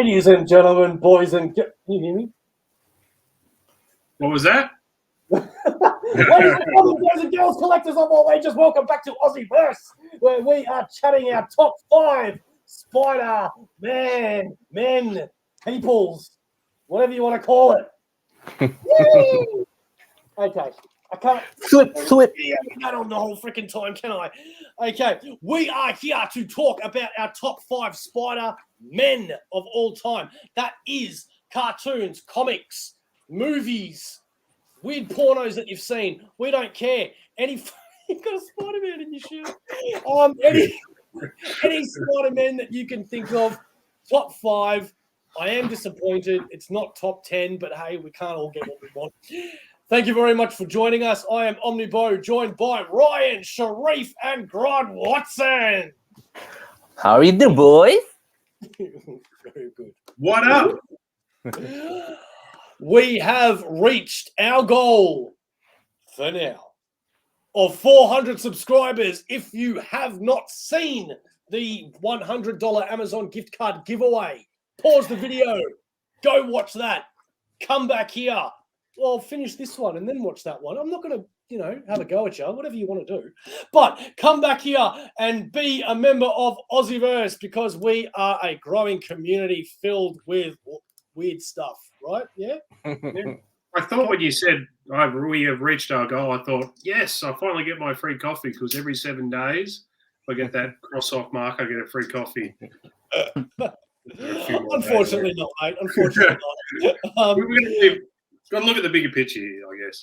Ladies and gentlemen, boys and can you hear me? What was that? Ladies and gentlemen, boys and girls, collectors of all ages, welcome back to AussieVerse, where we are chatting our top 5 Spider-Man, men, peoples, whatever you want to call it. Yay! Okay, I can't Flip. that on the whole freaking time, can I? Okay, we are here to talk about our top 5 Spider-Men of all time. That is cartoons, comics, movies, weird pornos that you've seen. We don't care. You've got a Spider-Man in your shirt. Any Spider-Man that you can think of, top 5. I am disappointed. It's not top 10, but hey, we can't all get what we want. Thank you very much for joining us. I am OmniBeau, joined by Ryan, Sharif, and Grodd Watson. How are you doing, boys? Very good. What up? We have reached our goal for now of 400 subscribers. If you have not seen the $100 Amazon gift card giveaway, pause the video, go watch that, come back here. Well, finish this one and then watch that one. I'm not going to, have a go at you, whatever you want to do. But come back here and be a member of AussieVerse because we are a growing community filled with weird stuff, right? Yeah? I thought when you said we have reached our goal, I thought, yes, I finally get my free coffee because every 7 days I get that cross-off mark, I get a free coffee. Unfortunately not, mate. Unfortunately not. Got to look at the bigger picture here, I guess.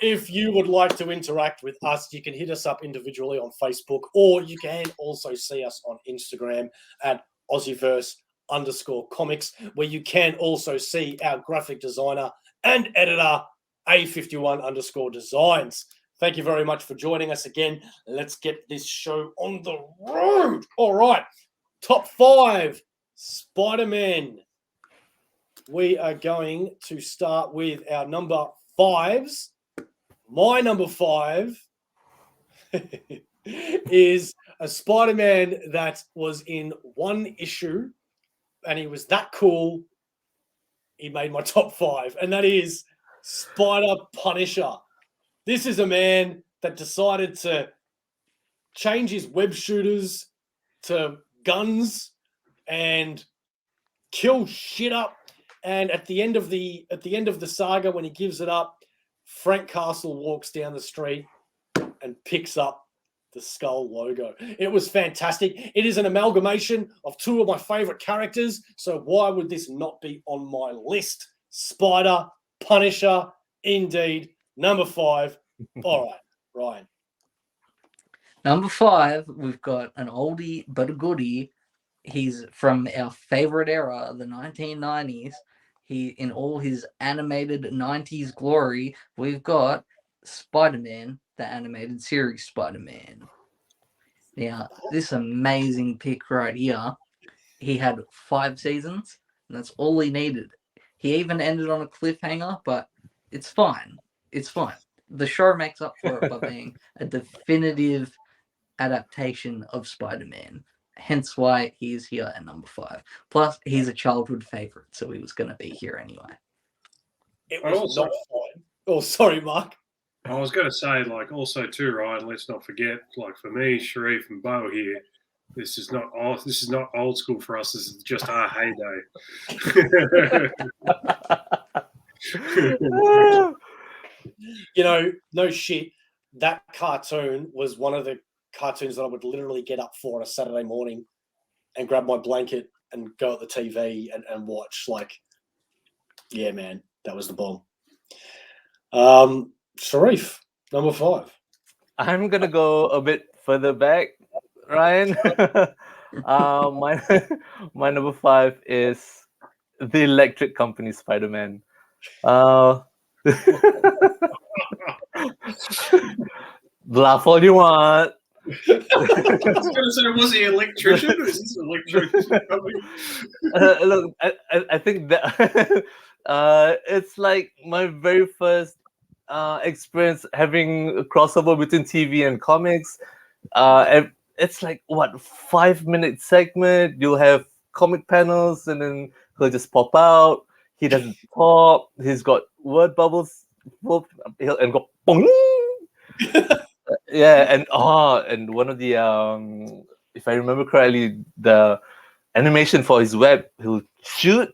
If you would like to interact with us, you can hit us up individually on Facebook, or you can also see us on Instagram at AussieVerse_Comx, where you can also see our graphic designer and editor, A51_Designs. Thank you very much for joining us again. Let's get this show on the road. All right. Top 5 Spider-Man. We are going to start with our number 5s. My number 5 is a Spider-Man that was in one issue, and he was that cool, he made my top 5, and that is Spider-Punisher. This is a man that decided to change his web shooters to guns and kill shit up. And at the end of the saga, when he gives it up, Frank Castle walks down the street and picks up the Skull logo. It was fantastic. It is an amalgamation of 2 of my favorite characters. So why would this not be on my list? Spider, Punisher, indeed. Number 5. All right, Ryan. Number 5, we've got an oldie but a goodie. He's from our favorite era, the 1990s. He, in all his animated 90s glory, we've got Spider-Man, the animated series Spider-Man. Now, this amazing pick right here, he had 5 seasons, and that's all he needed. He even ended on a cliffhanger, but it's fine. It's fine. The show makes up for it by being a definitive adaptation of Spider-Man. Hence why he's here at number 5. Plus, he's a childhood favorite, so he was going to be here anyway. It was not fine. Oh, sorry, Mark. I was going to say, also too, Ryan. Let's not forget, for me, Sharif and Bo here, this is not old school for us. This is just our heyday. No shit. That cartoon was one of the cartoons that I would literally get up for on a Saturday morning and grab my blanket and go at the TV and watch. Yeah, man, that was the bomb. Sharif, number 5. I'm gonna go a bit further back, Ryan. My number 5 is the Electric Company Spider-Man. Laugh all you want. I was going to say, was he an electrician? Or is this an electrician? Look, I think that it's like my very first experience having a crossover between TV and comics. It's like 5-minute segment. You'll have comic panels, and then he'll just pop out. He doesn't talk. He's got word bubbles, and go boom. Yeah, and one of the if I remember correctly, the animation for his web, he'll shoot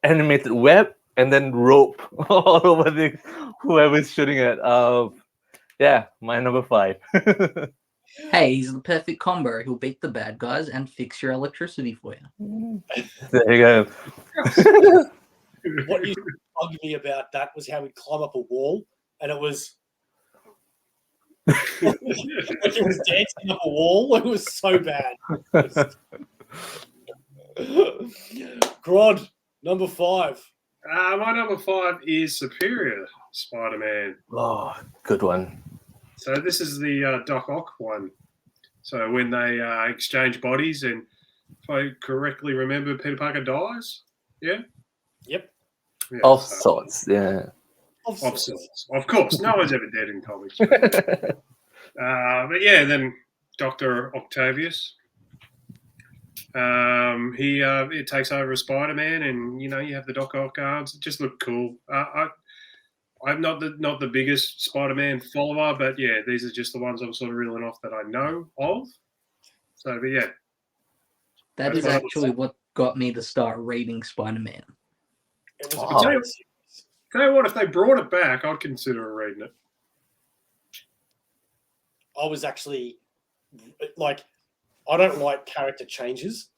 animated web and then rope all over the whoever's shooting at. Yeah, my number 5. Hey, he's the perfect combo. He'll beat the bad guys and fix your electricity for you. There you go. What used to bug me about that was how he'd climb up a wall, and it was like he was dancing up a wall. It was so bad. Grodd, number 5. My number 5 is Superior Spider-Man. Oh, good one. So this is the Doc Ock one. So when they exchange bodies, and if I correctly remember, Peter Parker dies. Yeah. Yep. Yeah, Of sorts, yeah. Of sorts. Of course, no one's ever dead in comics. But yeah, then Dr. Octavius. He takes over as Spider-Man, and you have the Doc Ock arms. It just looked cool. I'm not the biggest Spider-Man follower, but yeah, these are just the ones I'm sort of reeling off that I know of. So, but yeah, That is actually what got me to start reading Spider-Man. It was Wow. tell you what, if they brought it back, I'd consider reading it. I was actually like, I don't like character changes,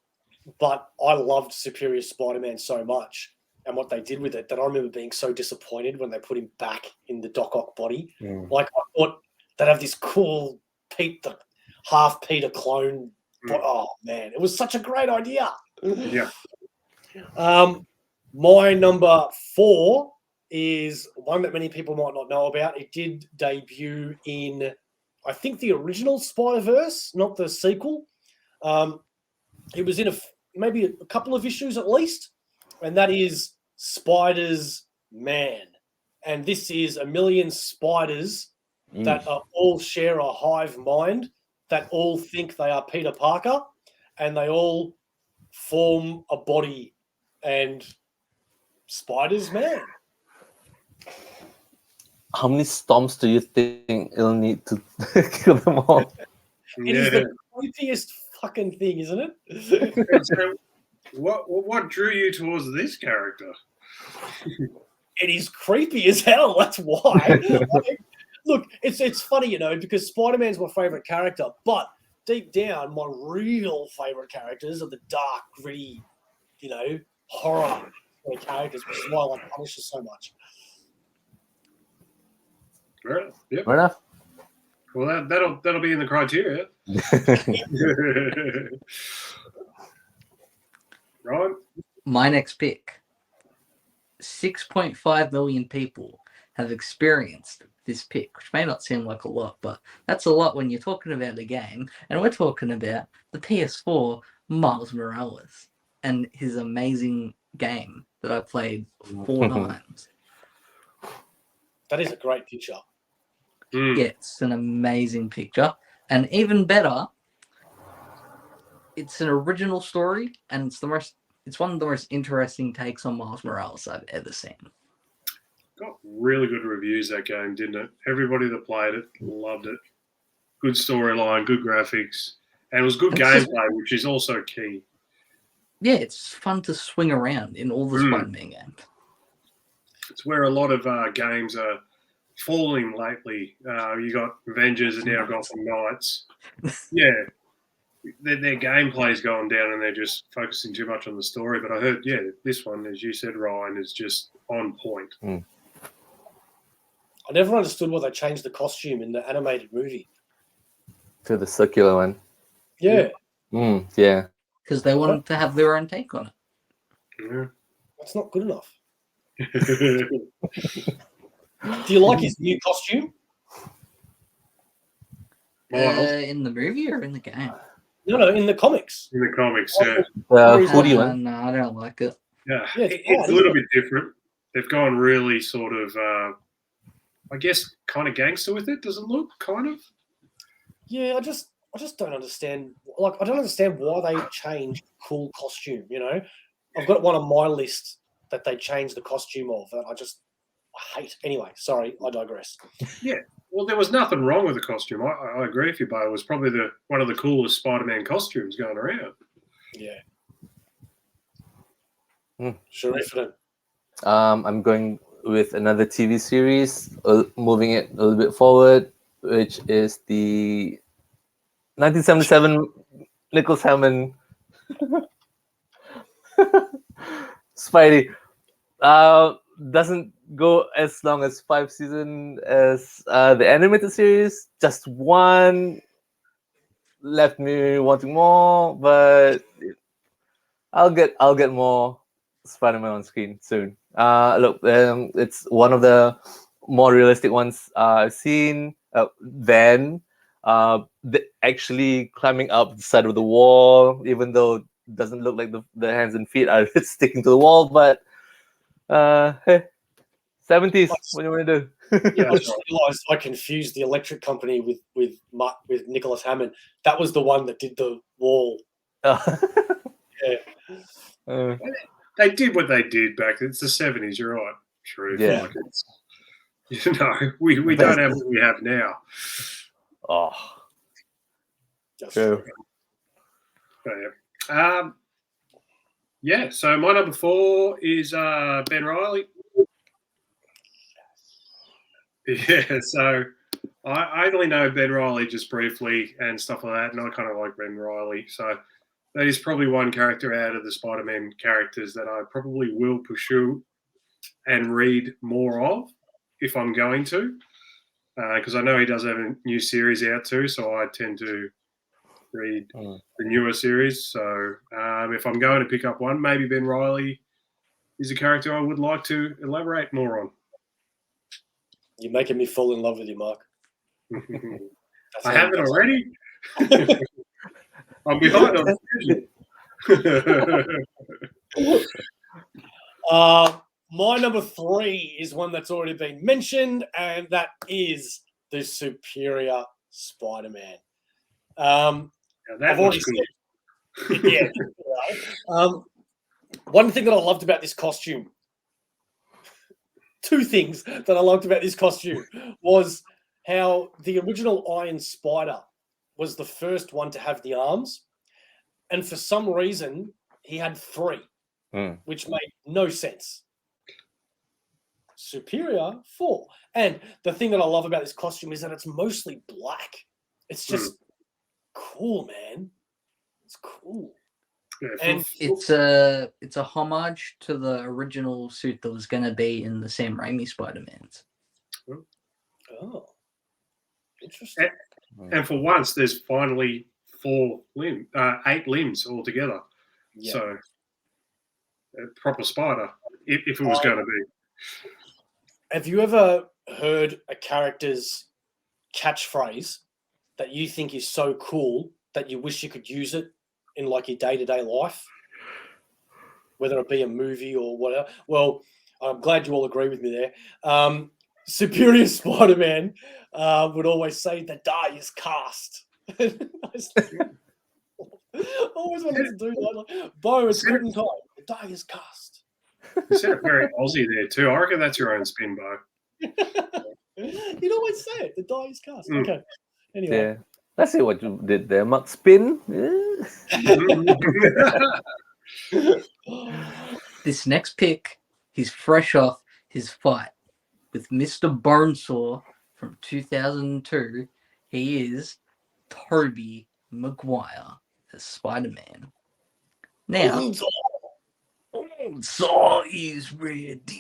but I loved Superior Spider-Man so much and what they did with it that I remember being so disappointed when they put him back in the Doc Ock body. Like, I thought they'd have this cool half Peter clone. Oh man, it was such a great idea. Yeah. My number 4 is one that many people might not know about. It did debut in, I think, the original Spider-Verse, not the sequel. It was in maybe a couple of issues at least, and that is Spider's Man. And this is a million spiders that all share a hive mind, that all think they are Peter Parker, and they all form a body and Spider's Man. How many storms do you think it'll need to kill them all? It is the creepiest fucking thing, isn't it? So what drew you towards this character? It is creepy as hell. That's why. Look, it's funny, because Spider-Man's my favorite character, but deep down, my real favorite characters are the dark, gritty, horror characters, which is why I like Punisher so much. Right. Yep. Fair enough. Well, that'll be in the criteria. Right. My next pick. 6.5 million people have experienced this pick, which may not seem like a lot, but that's a lot when you're talking about a game. And we're talking about the PS4 Miles Morales and his amazing game that I played 4 times. That is a great picture. Yeah, it's an amazing picture. And even better, it's an original story, and it's one of the most interesting takes on Miles Morales I've ever seen. Got really good reviews, that game, didn't it? Everybody that played it loved it. Good storyline, good graphics, and it was good gameplay, which is also key. Yeah, it's fun to swing around in all the Spider-Man games. It's where a lot of games are falling lately. You got Avengers and now Gotham Knights. Yeah, their gameplay's gone down and they're just focusing too much on the story. But I heard, this one, as you said, Ryan, is just on point. I never understood why they changed the costume in the animated movie. To the circular one. Yeah. Yeah. Because they wanted to have their own take on it. Yeah. That's not good enough. Do you like his new costume? In the movie or in the game? No, in the comics. In the comics, yeah. The hoodie one. No, I don't like it. Yeah, Yeah, it's a little bit different. They've gone really sort of, I guess, kind of gangster with it. Does it look kind of? Yeah, I just don't understand. Like, I don't understand why they change cool costume. You know, I've got one on my list that they changed the costume of that I hate. Anyway, sorry, I digress. Yeah. Well, there was nothing wrong with the costume. I agree with you, Bo. It was probably one of the coolest Spider-Man costumes going around. Yeah. Hmm. Sharif, I'm going with another TV series, moving it a little bit forward, which is the 1977 Nicholas Hammond Spidey. Doesn't go as long as 5 seasons as the animated series. Just one left me wanting more, but I'll get more Spider-Man on screen soon. Look, it's one of the more realistic ones I've seen. Actually climbing up the side of the wall, even though it doesn't look like the hands and feet are sticking to the wall, but hey, 70s. What do you want to do? Yeah, I just realised I confused the electric company with Nicholas Hammond. That was the one that did the wall. Yeah. They did what they did back. It's the 70s. You're right. True. Yeah. Like we don't have what we have now. Oh, That's true. But, yeah. So my number 4 is Ben Reilly. Yeah. So I only know Ben Reilly just briefly and stuff like that, and I kind of like Ben Reilly. So that is probably one character out of the Spider-Man characters that I probably will pursue and read more of if I'm going to, because I know he does have a new series out too, so I tend to read the newer series. So if I'm going to pick up one, maybe Ben Reilly is a character I would like to elaborate more on. You're making me fall in love with you, Mark. I haven't already. I'm behind on my number 3 is one that's already been mentioned, and that is the Superior Spider-Man. I've already said, yeah. One thing that I loved about this costume, 2 things that I loved about this costume was how the original Iron Spider was the first one to have the arms, and for some reason he had 3, which made no sense. Superior 4. And the thing that I love about this costume is that it's mostly black. It's just cool, man. It's cool. Yeah, And It's a homage to the original suit that was going to be in the Sam Raimi Spider-Mans. oh, interesting. and for once, there's finally 8 limbs altogether. Yeah. So a proper spider, if it was going to be. Have you ever heard a character's catchphrase that you think is so cool that you wish you could use it in like your day-to-day life, whether it be a movie or whatever? Well, I'm glad you all agree with me there. Superior Spider-Man would always say, "The die is cast." I always wanted to do that. Like, Bo, it's curtain time. The die is cast. You said it very Aussie there too. I reckon that's your own spin, Bo. You'd always say it. The die is cast. Okay. Anyway. Yeah. Let's see what you did there, Mark. Spin. This next pick, he's fresh off his fight with Mr. Bonesaw from 2002. He is Tobey Maguire as Spider-Man. Now, Saw is ready.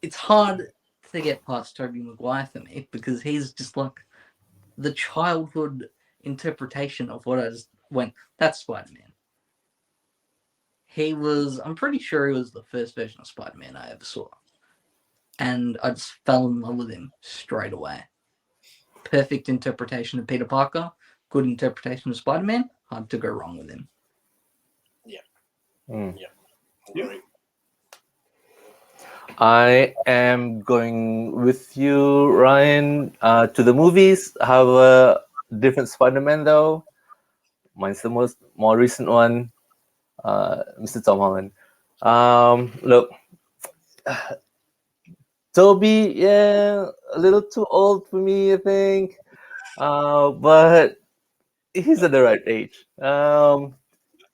It's hard to get past Tobey Maguire for me because he's just like the childhood interpretation of what I just went, that's Spider-Man. I'm pretty sure he was the first version of Spider-Man I ever saw. And I just fell in love with him straight away. Perfect interpretation of Peter Parker, good interpretation of Spider-Man, hard to go wrong with him. Yeah. I am going with you, Ryan, to the movies. I have a different Spider-Man though. Mine's the more recent one, Mr. Tom Holland. Look, Toby, yeah, a little too old for me, I think. But he's at the right age.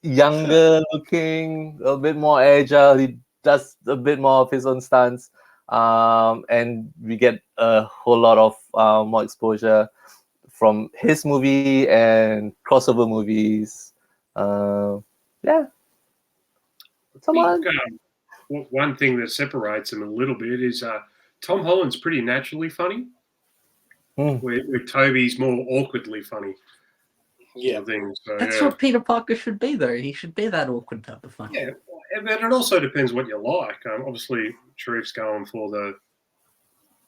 Younger looking, a bit more agile. He does a bit more of his own stunts. And we get a whole lot of more exposure from his movie and crossover movies. Yeah. Come on. One thing that separates them a little bit is Tom Holland's pretty naturally funny, where Toby's more awkwardly funny. Yeah. That's what Peter Parker should be, though. He should be that awkward type of funny. Yeah, but it also depends what you like. Obviously, Sharif's going for the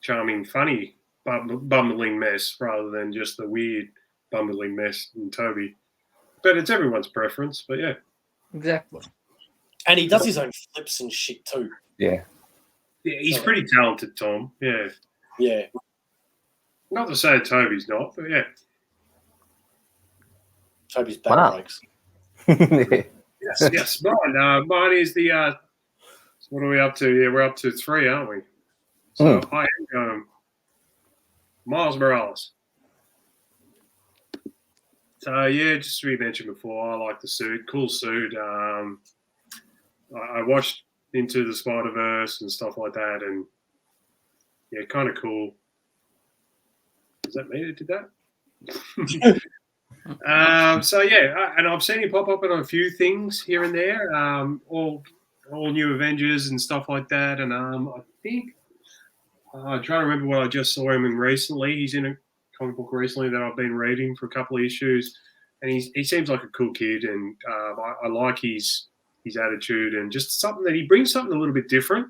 charming, funny, bumbling mess rather than just the weird, bumbling mess in Toby. But it's everyone's preference. But yeah, exactly. And he does his own flips and shit too. Yeah. Yeah, he's pretty talented, Tom. Yeah. Yeah. Not to say Toby's not, but yeah. Toby's back breaks. Yes. Mine is the. What are we up to? Yeah, we're up to 3, aren't we? So I am going Miles Morales. So yeah, just as we mentioned before, I like the suit. Cool suit. I watched Into the Spider-Verse and stuff like that, and yeah, kind of cool. Does that mean it did that? So yeah, and I've seen him pop up on a few things here and there, all new Avengers and stuff like that. And I think I'm trying to remember what I just saw him in recently. He's in a comic book recently that I've been reading for a couple of issues, and he seems like a cool kid, and I like his attitude and just something that he brings something a little bit different.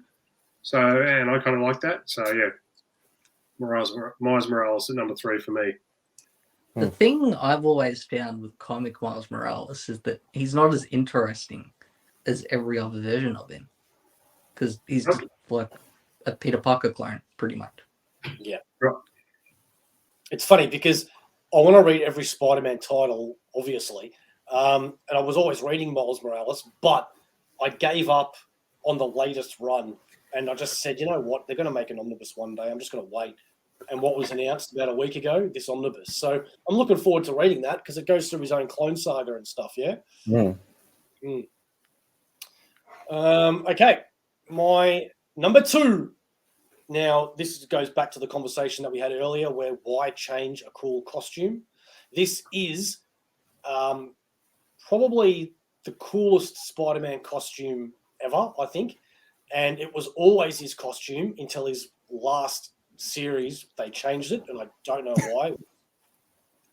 So, and I kind of like that. So yeah, Miles Morales at number 3 for me. The thing I've always found with comic Miles Morales is that he's not as interesting as every other version of him, because he's like a Peter Parker clone, pretty much. Yeah. Right. It's funny because I want to read every Spider-Man title, obviously, and I was always reading Miles Morales, but I gave up on the latest run, and I just said, you know what, they're going to make an omnibus one day. I'm just going to wait. And what was announced about a week ago, this omnibus. So I'm looking forward to reading that because it goes through his own clone saga and stuff, yeah? Okay, my number 2. Now, this goes back to the conversation that we had earlier where why change a cool costume? This is probably the coolest Spider-Man costume ever, I think. And it was always his costume until his last series. They changed it, and I don't know why.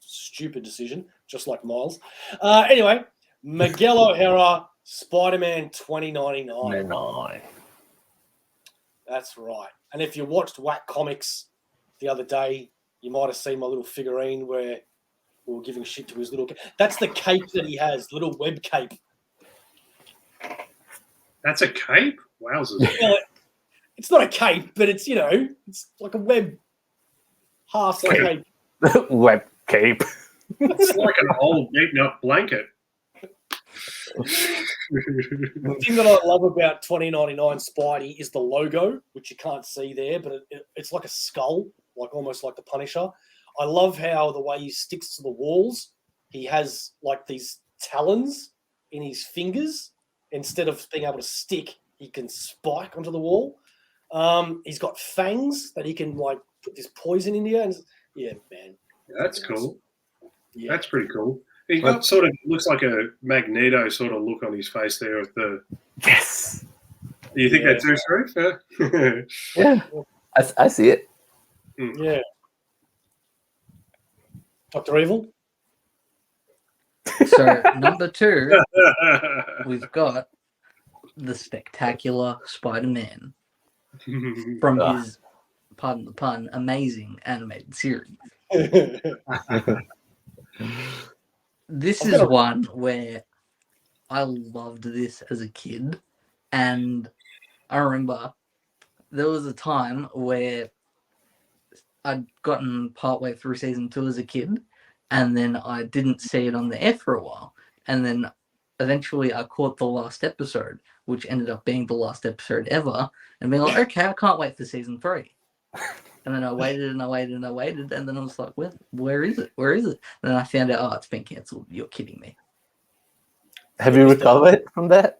Stupid decision, just like Miles. Anyway, Miguel O'Hara, Spider-Man 2099. That's right. And if you watched Whack Comics the other day, you might have seen my little figurine where we were giving shit to his little... That's the cape that he has, little web cape. That's a cape? Wowzers. It's not a cape, but it's, it's like a web half cape. Web cape. It's like an old beaten up blanket. The thing that I love about 2099 Spidey is the logo, which you can't see there, but it's like a skull, like almost like the Punisher. I love how the way he sticks to the walls, he has like these talons in his fingers. Instead of being able to stick, he can spike onto the wall. He's got fangs that he can like put this poison in here. And yeah, man. That's cool. Yeah. That's pretty cool. He's got sort of looks like a Magneto sort of look on his face there with the. Yes. Do you think that too, Sharif? Yeah, I see it. Yeah. Dr. Evil. So number 2, we've got the spectacular Spider-Man from his, pardon the pun, amazing animated series. This is one where I loved this as a kid, and I remember there was a time where I'd gotten partway through season 2 as a kid, and then I didn't see it on the air for a while, and then eventually I caught the last episode, which ended up being the last episode ever, and being like, okay, I can't wait for season 3. And then I waited and I waited and I waited, and then I was like, where is it? Where is it? And then I found out, it's been cancelled. You're kidding me. Have you recovered from that?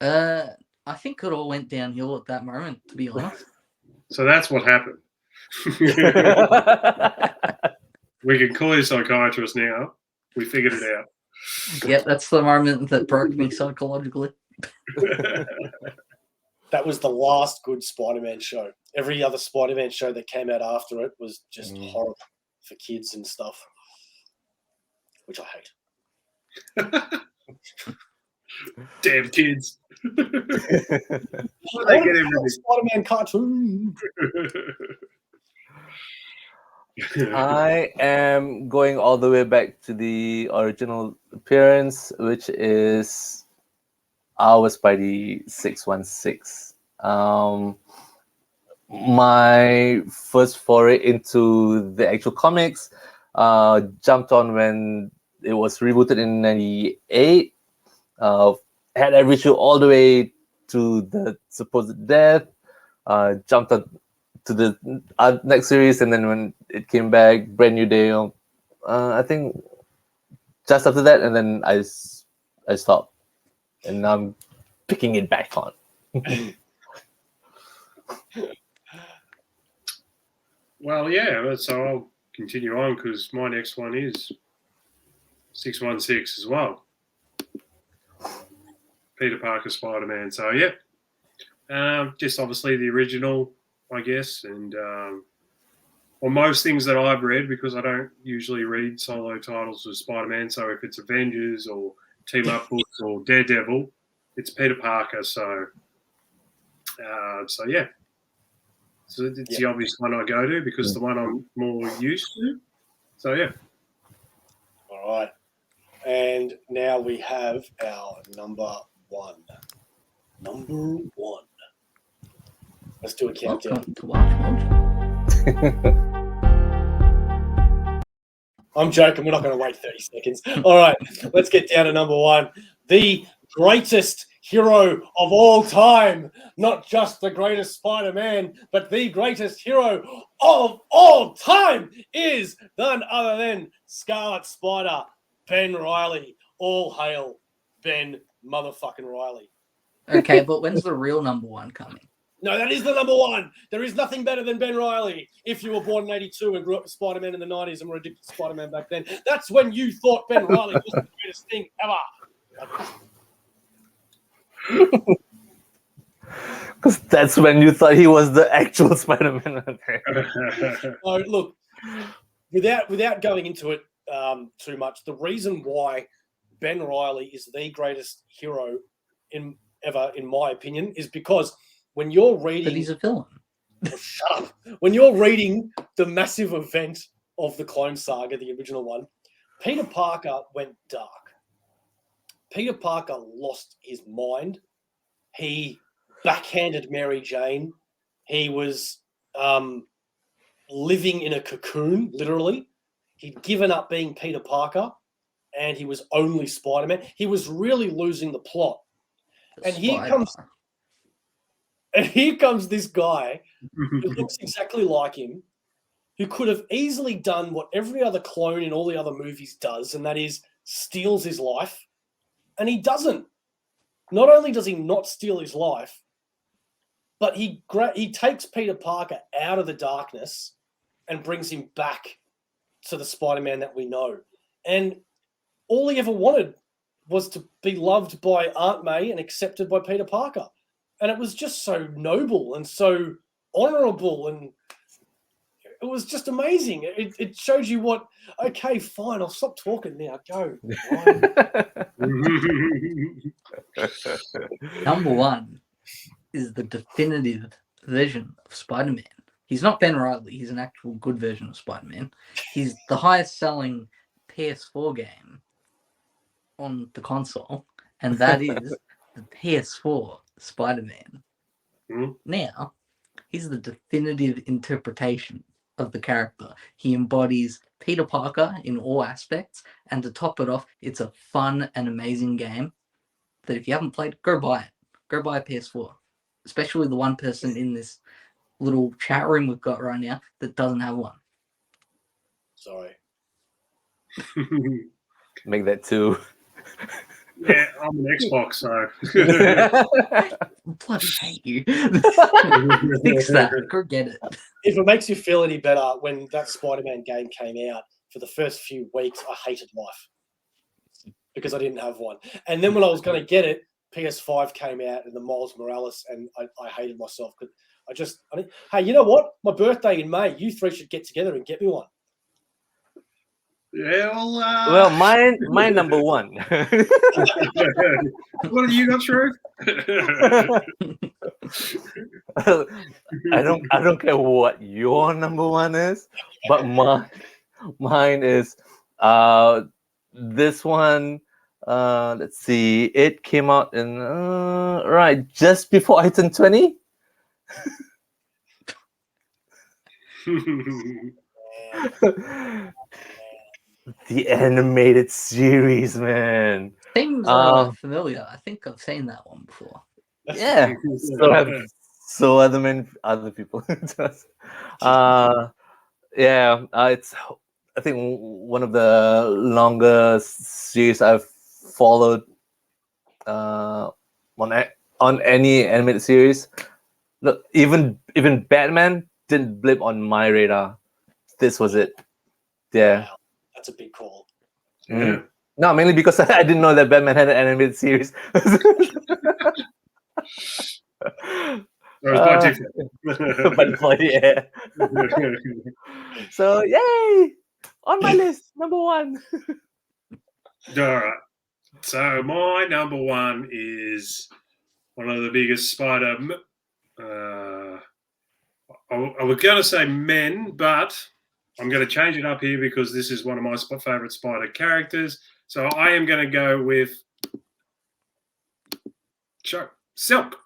I think it all went downhill at that moment, to be honest. So that's what happened. We can call you psychiatrist now. We figured it out. Yep, that's the moment that broke me psychologically. That was the last good Spider-Man show. Every other Spider-Man show that came out after it was just horrible for kids and stuff, which I hate. Damn kids. They get Spider-Man cartoon. I am going all the way back to the original appearance, which is our Spidey 616. My first foray into the actual comics jumped on when it was rebooted in 98. Had every issue all the way to the supposed death. Jumped on to the next series, and then when it came back, Brand New Day. I think just after that, and then I stopped, and now I'm picking it back on. Well, yeah, so I'll continue on because my next one is 616 as well. Peter Parker Spider-Man. So, yeah, just obviously the original, I guess, and well, most things that I've read, because I don't usually read solo titles of Spider-Man, so if it's Avengers or team-up books or Daredevil, it's Peter Parker. So yeah. So it's the obvious one I go to because the one I'm more used to. So, yeah. All right. And now we have our number one. Number one. Let's do a countdown. I'm joking. We're not going to wait 30 seconds. All right. Let's get down to number one. The greatest hero of all time. Not just the greatest Spider-Man, but the greatest hero of all time is none other than Scarlet Spider, Ben Reilly. All hail Ben motherfucking Reilly. Okay, but when's the real number one coming? No, that is the number one. There is nothing better than Ben Reilly. If you were born in 82 and grew up with Spider-Man in the 90s and were addicted to Spider-Man back then, that's when you thought Ben Reilly was the greatest thing ever. Because that's when you thought he was the actual Spider-Man. So, look, without going into it too much, the reason why Ben Reilly is the greatest hero ever, in my opinion, is because when you're reading... But he's a villain. Oh, shut up. When you're reading the massive event of the Clone Saga, the original one, Peter Parker went dark. Peter Parker lost his mind. He backhanded Mary Jane. He was living in a cocoon, literally. He'd given up being Peter Parker, and he was only Spider-Man. He was really losing the plot. And here comes this guy who looks exactly like him, who could have easily done what every other clone in all the other movies does, and that is steals his life. And he doesn't. Not only does he not steal his life, but he takes Peter Parker out of the darkness and brings him back to the Spider-Man that we know. And all he ever wanted was to be loved by Aunt May and accepted by Peter Parker. And it was just so noble and so honorable, and it was just amazing. It showed you what, okay, fine, I'll stop talking now. Go. Number one is the definitive version of Spider-Man. He's not Ben Reilly. He's an actual good version of Spider-Man. He's the highest selling PS4 game on the console, and that is the PS4 Spider-Man. Now, he's the definitive interpretation of the character. He embodies Peter Parker in all aspects, and to top it off, it's a fun and amazing game that if you haven't played, go buy it. Go buy a PS4. Especially the one person in this little chat room we've got right now that doesn't have one. Sorry. Make that 2. Yeah, I'm an Xbox, so. Bloody hate you. Fix that. Go get it. If it makes you feel any better, when that Spider-Man game came out, for the first few weeks, I hated life because I didn't have one. And then when I was going to get it, PS5 came out and the Miles Morales, and I hated myself because hey, you know what? My birthday in May. You 3 should get together and get me one. Yeah, Well, my number 1. What have you got, Shrew? I don't care what your number 1 is, but mine is this one. Let's see. It came out in just before I turned 20. The animated series, man. Seems familiar. I think I've seen that one before. Yeah. So other people. It's I think one of the longest series I've followed on any animated series. Look, even Batman didn't blip on my radar. This was it. Yeah. Wow, that's a big call. Yeah. No, mainly because I didn't know that Batman had an animated series. It was quite different. But yeah. So yay! On my list, number 1. All right. So my number 1 is one of the biggest Spider. I was going to say men, but I'm going to change it up here because this is one of my favorite Spider characters. So I am going to go with Silk.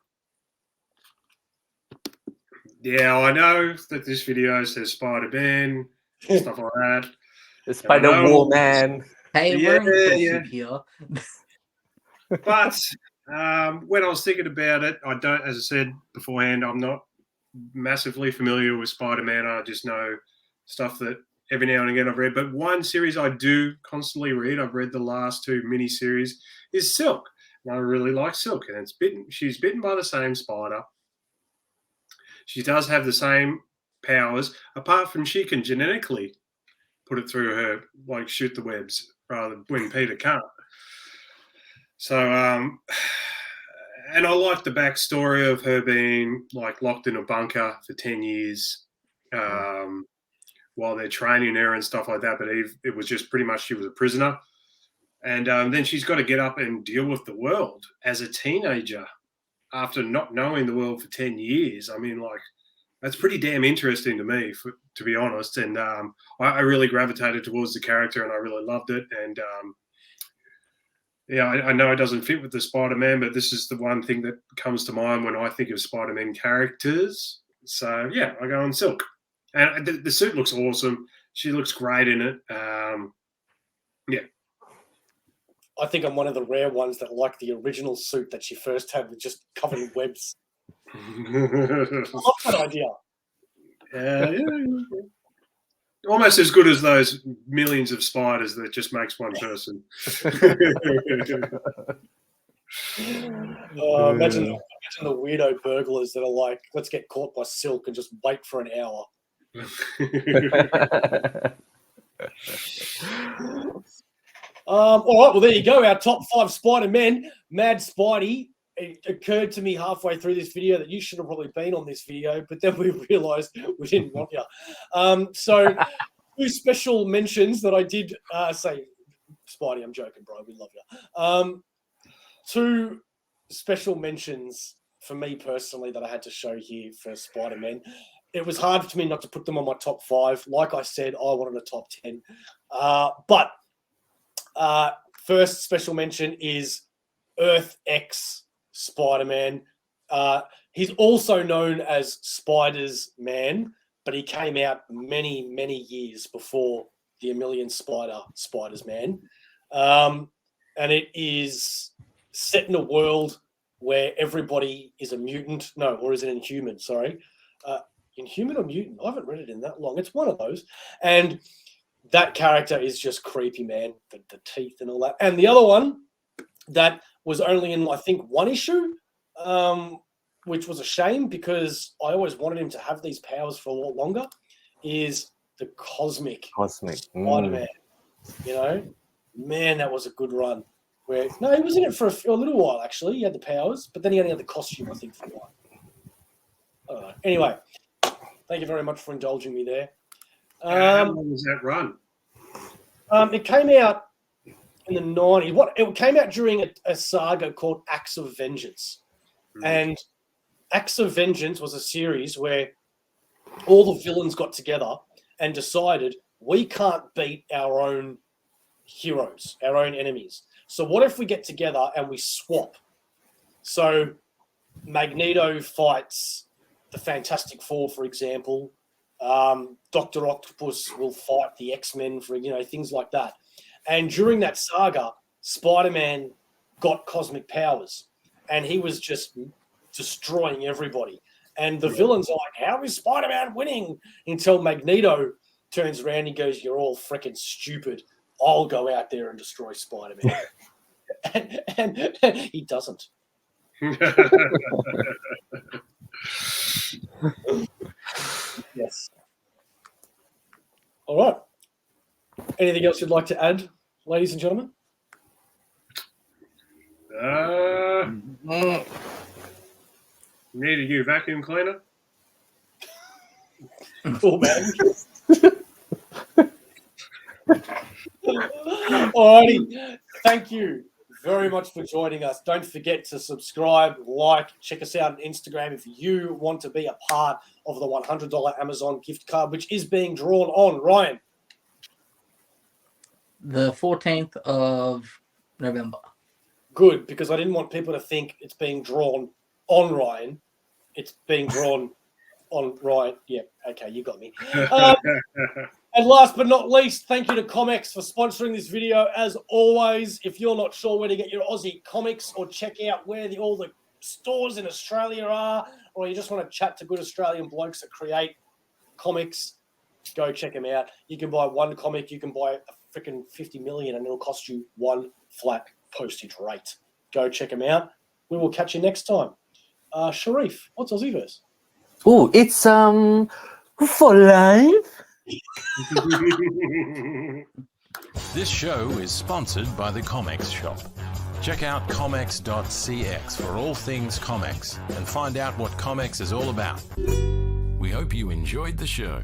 Yeah, I know that this video says Spider-Man, stuff like that. The Spider-Woman. Hey, Yeah, we're yeah. inclusive here. But when I was thinking about it, I don't, as I said beforehand, I'm not massively familiar with Spider-Man. I just know stuff that every now and again I've read. But one series I do constantly read, I've read the last 2 miniseries, is Silk. And I really like Silk. And she's bitten by the same spider. She does have the same powers, apart from she can genetically put it through her, like shoot the webs, rather when Peter can't. So, and I like the backstory of her being like locked in a bunker for 10 years while they're training her and stuff like that. But it was just pretty much she was a prisoner. And then she's got to get up and deal with the world as a teenager after not knowing the world for 10 years. I mean, like, that's pretty damn interesting to me, to be honest. And I really gravitated towards the character and I really loved it. And yeah, I know it doesn't fit with the Spider-Man, but this is the one thing that comes to mind when I think of Spider-Man characters. So, yeah, I go on Silk. And the suit looks awesome. She looks great in it. Yeah. I think I'm one of the rare ones that like the original suit that she first had with just covered in webs. I love that idea. Yeah. Almost as good as those millions of spiders that just makes one person. Imagine the weirdo burglars that are like, let's get caught by Silk and just wait for an hour. All right, well, there you go. Our top 5 Spider-Men. Mad Spidey. It occurred to me halfway through this video that you should have probably been on this video, but then we realized we didn't want you. So 2 special mentions that I did say, Spidey, I'm joking, bro. We love you. 2 special mentions for me personally that I had to show here for Spider-Man. It was hard for me not to put them on my top 5. Like I said, I wanted a top 10. But first special mention is Earth X Spider-Man. He's also known as Spider's Man, but he came out many, many years before the A Million Spider's Man. And it is set in a world where everybody is a mutant. No, or is it Inhuman? Sorry. Inhuman or mutant? I haven't read it in that long. It's one of those. And that character is just creepy, man. The teeth and all that. And the other one that was only in, I think, one issue, which was a shame because I always wanted him to have these powers for a lot longer, is the Cosmic Spider-Man. You know, man, that was a good run. Where no, he was in it for a little while actually. He had the powers, but then he only had the costume, I think, for a while. I don't know. Anyway, thank you very much for indulging me there. How long was that run? It came out in the 90s. It came out during a saga called Acts of Vengeance. And Acts of Vengeance was a series where all the villains got together and decided we can't beat our own heroes, our own enemies. So what if we get together and we swap? So Magneto fights the Fantastic Four, for example. Dr. Octopus will fight the X-Men, for things like that. And during that saga, Spider-Man got cosmic powers, and he was just destroying everybody. And the villains are like, how is Spider-Man winning? Until Magneto turns around and goes, you're all freaking stupid. I'll go out there and destroy Spider-Man. and he doesn't. Yes. All right. Anything else you'd like to add, ladies and gentlemen? Need a new vacuum cleaner? Cool, man. Alrighty. Thank you very much for joining us. Don't forget to subscribe, like, check us out on Instagram if you want to be a part of the $100 Amazon gift card, which is being drawn on, Ryan. The 14th of November. Good, because I didn't want people to think it's being drawn on Ryan. It's being drawn on Ryan. Yeah, okay, you got me. And last but not least, thank you to Comx for sponsoring this video. As always, if you're not sure where to get your Aussie comics or check out where all the stores in Australia are, or you just want to chat to good Australian blokes that create comics, go check them out. You can buy one comic, you can buy a freaking 50 million, and it'll cost you one flat postage rate. Go check them out. We will catch you next time. Sharif, what's AussieVerse? Oh, it's for life. This show is sponsored by the Comx shop. Check out comx.cx for all things Comx and find out what Comx is all about. We hope you enjoyed the show.